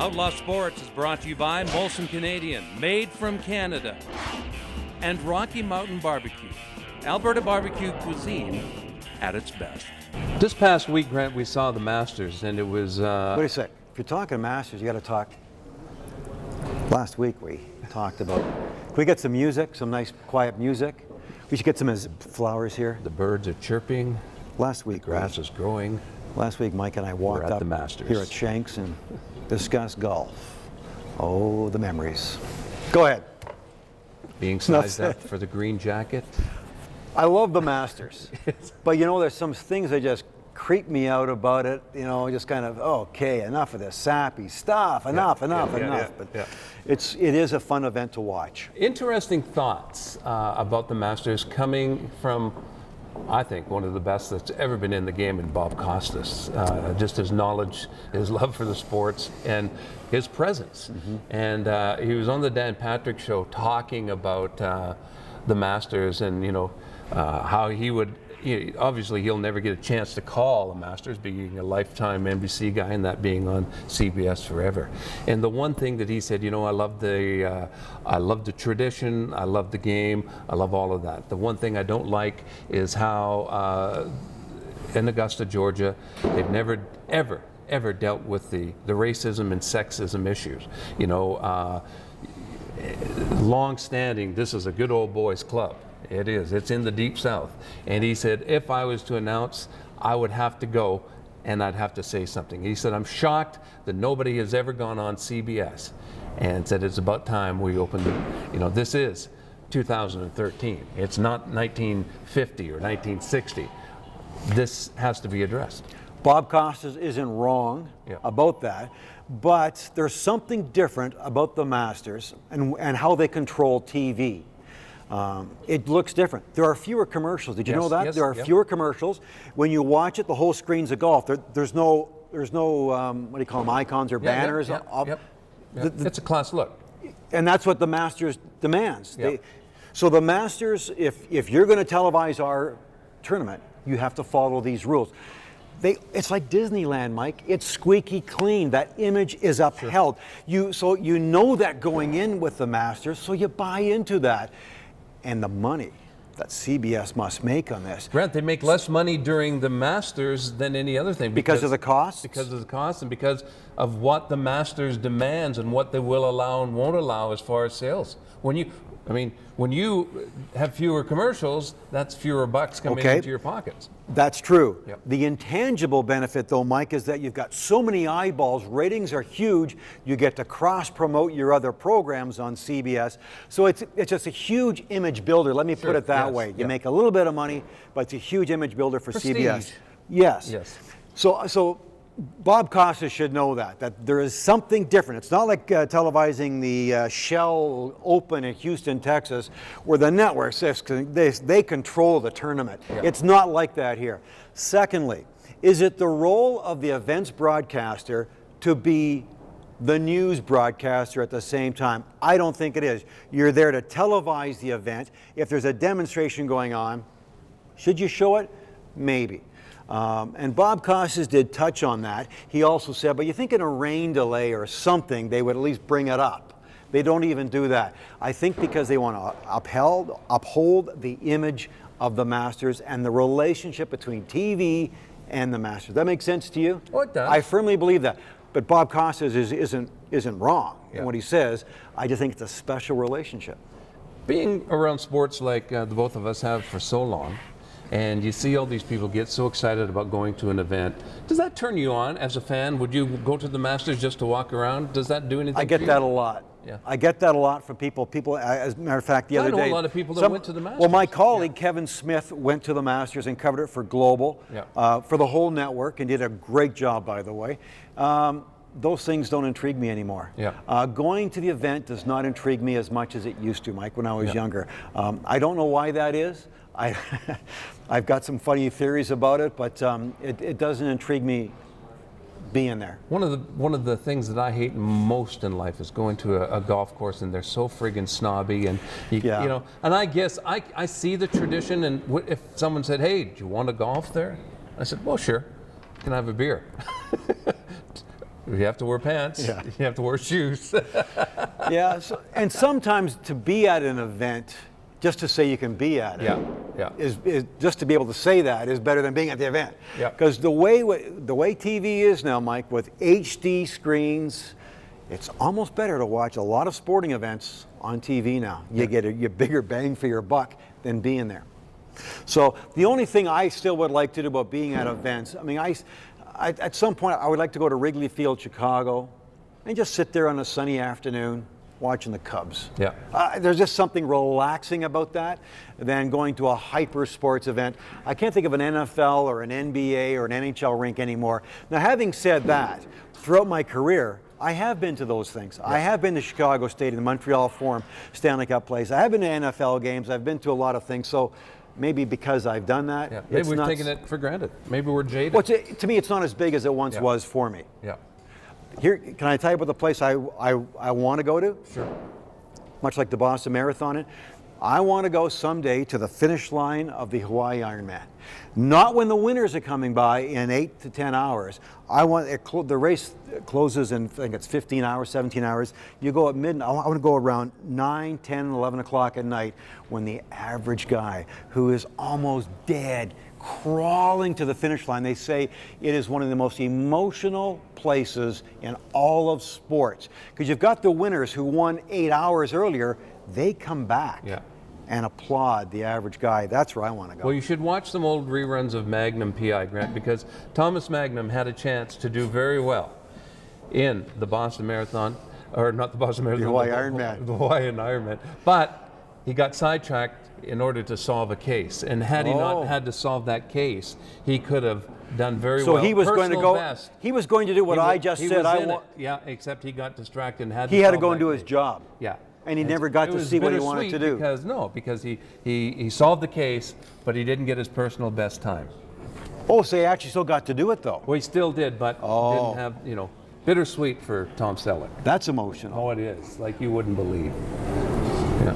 Outlaw Sports is brought to you by Molson Canadian, made from Canada, and Rocky Mountain Barbecue, Alberta barbecue cuisine at its best. This past week, Grant, we saw the Masters, and it was... Wait a sec. If you're talking Masters, you got to talk... Last week we talked about... Can we get some music, some nice quiet music? We should get some flowers here. The birds are chirping. Last week, the grass is growing. Last week, Mike and I walked up the Masters here at Shanks and discussed golf. Oh, the memories. Go ahead. Being sized up for the green jacket. I love the Masters, but you know, there's some things that just creep me out about it. You know, just kind of, okay, enough of this sappy stuff. Enough. But it is a fun event to watch. Interesting thoughts about the Masters coming from, I think, one of the best that's ever been in the game in Bob Costas. Just his knowledge, his love for the sports, and his presence. Mm-hmm. And he was on the Dan Patrick Show talking about the Masters and, you know, how he would, obviously he'll never get a chance to call a Masters, being a lifetime NBC guy and that being on CBS forever. And the one thing that he said, you know, I love the tradition, I love the game, I love all of that. The one thing I don't like is how in Augusta, Georgia, they've never, ever dealt with the racism and sexism issues. You know, long-standing, this is a good old boys club. It is. It's in the Deep South. And he said, if I was to announce, I would have to go and I'd have to say something. He said, I'm shocked that nobody has ever gone on CBS, and said it's about time we opened it. You know, this is 2013. It's not 1950 or 1960. This has to be addressed. Bob Costas isn't wrong about that, but there's something different about the Masters and how they control TV. It looks different. There are fewer commercials. Did you know that? There are fewer commercials. When you watch it, the whole screen's a golf. There's no what do you call them, icons or banners? It's a class look. And that's what the Masters demands. So the Masters, if you're going to televise our tournament, you have to follow these rules. It's like Disneyland, Mike. It's squeaky clean. That image is upheld. So you know that going in with the Masters, so you buy into that. And the money that CBS must make on this. Grant, they make less money during the Masters than any other thing. Because of the costs? Because of the costs and because of what the Masters demands and what they will allow and won't allow as far as sales. When you have fewer commercials, that's fewer bucks coming into your pockets. That's true. Yep. The intangible benefit, though, Mike, is that you've got so many eyeballs. Ratings are huge. You get to cross-promote your other programs on CBS. So it's just a huge image builder. Let me put it that way. You make a little bit of money, but it's a huge image builder for CBS. Yes. So Bob Costas should know that there is something different. It's not like televising the Shell Open in Houston, Texas, where the networks, they control the tournament. It's not like that here. Secondly, is it the role of the events broadcaster to be the news broadcaster at the same time? I don't think it is. You're there to televise the event. If there's a demonstration going on, should you show it? Maybe. And Bob Costas did touch on that. He also said, but you think in a rain delay or something, they would at least bring it up. They don't even do that. I think because they want to uphold the image of the Masters and the relationship between TV and the Masters. That makes sense to you? Oh, it does. I firmly believe that. But Bob Costas isn't wrong in what he says. I just think it's a special relationship. Being around sports like the both of us have for so long, and you see all these people get so excited about going to an event. Does that turn you on as a fan? Would you go to the Masters just to walk around? Does that do anything? I get for you? that a lot. I get that a lot from people. As a matter of fact, the other day, I know a lot of people that went to the Masters. Well, my colleague Kevin Smith went to the Masters and covered it for Global, for the whole network, and did a great job, by the way. Those things don't intrigue me anymore. Going to the event does not intrigue me as much as it used to, Mike, when I was younger. I don't know why that is. I've got some funny theories about it, but it doesn't intrigue me being there. One of the things that I hate most in life is going to a golf course and they're so friggin' snobby, and you know. And I guess I see the tradition, and if someone said, "Hey, do you want to golf there?" I said, "Well, sure. Can I have a beer?" You have to wear pants. Yeah. You have to wear shoes. Yeah, and sometimes to be at an event, just to say you can be at it, Yeah. is just to be able to say that is better than being at the event. Yeah. Because the way TV is now, Mike, with HD screens, it's almost better to watch a lot of sporting events on TV now. You get a bigger bang for your buck than being there. So the only thing I still would like to do about being at events, I mean, at some point I would like to go to Wrigley Field, Chicago, and just sit there on a sunny afternoon watching the Cubs. Yeah. There's just something relaxing about that than going to a hyper sports event. I can't think of an NFL or an NBA or an NHL rink anymore. Now, having said that, throughout my career, I have been to those things. Yeah. I have been to Chicago Stadium, the Montreal Forum, Stanley Cup Place. I have been to NFL games. I've been to a lot of things. So maybe because I've done that, yeah. Maybe we've taken it for granted. Maybe we're jaded. Well, to me, it's not as big as it once was for me. Yeah. Here, can I tell you about the place I want to go to? Sure. Much like the Boston Marathon. I want to go someday to the finish line of the Hawaii Ironman. Not when the winners are coming by in 8 to 10 hours. The race closes in, I think it's 15 hours, 17 hours. You go at midnight. I want to go around 9, 10, 11 o'clock at night when the average guy who is almost dead, crawling to the finish line. They say it is one of the most emotional places in all of sports. Because you've got the winners who won 8 hours earlier, they come back. Yeah. And applaud the average guy. That's where I want to go. Well, you should watch some old reruns of Magnum P.I, Grant, because Thomas Magnum had a chance to do very well in the Boston Marathon, or not the Boston Marathon, the Hawaii Ironman. The Hawaiian Ironman. But he got sidetracked in order to solve a case. And had he not had to solve that case, he could have done very well. So he was going to go. Best. He was going to do what I just said. Yeah, except he got distracted and had. He had to go and do his job. Yeah. And he never got to see what he wanted to do. Because he solved the case, but he didn't get his personal best time. Oh, so he actually still got to do it, though. Well, he still did, but didn't have, bittersweet for Tom Selleck. That's emotional. Oh, it is, like you wouldn't believe. Yeah.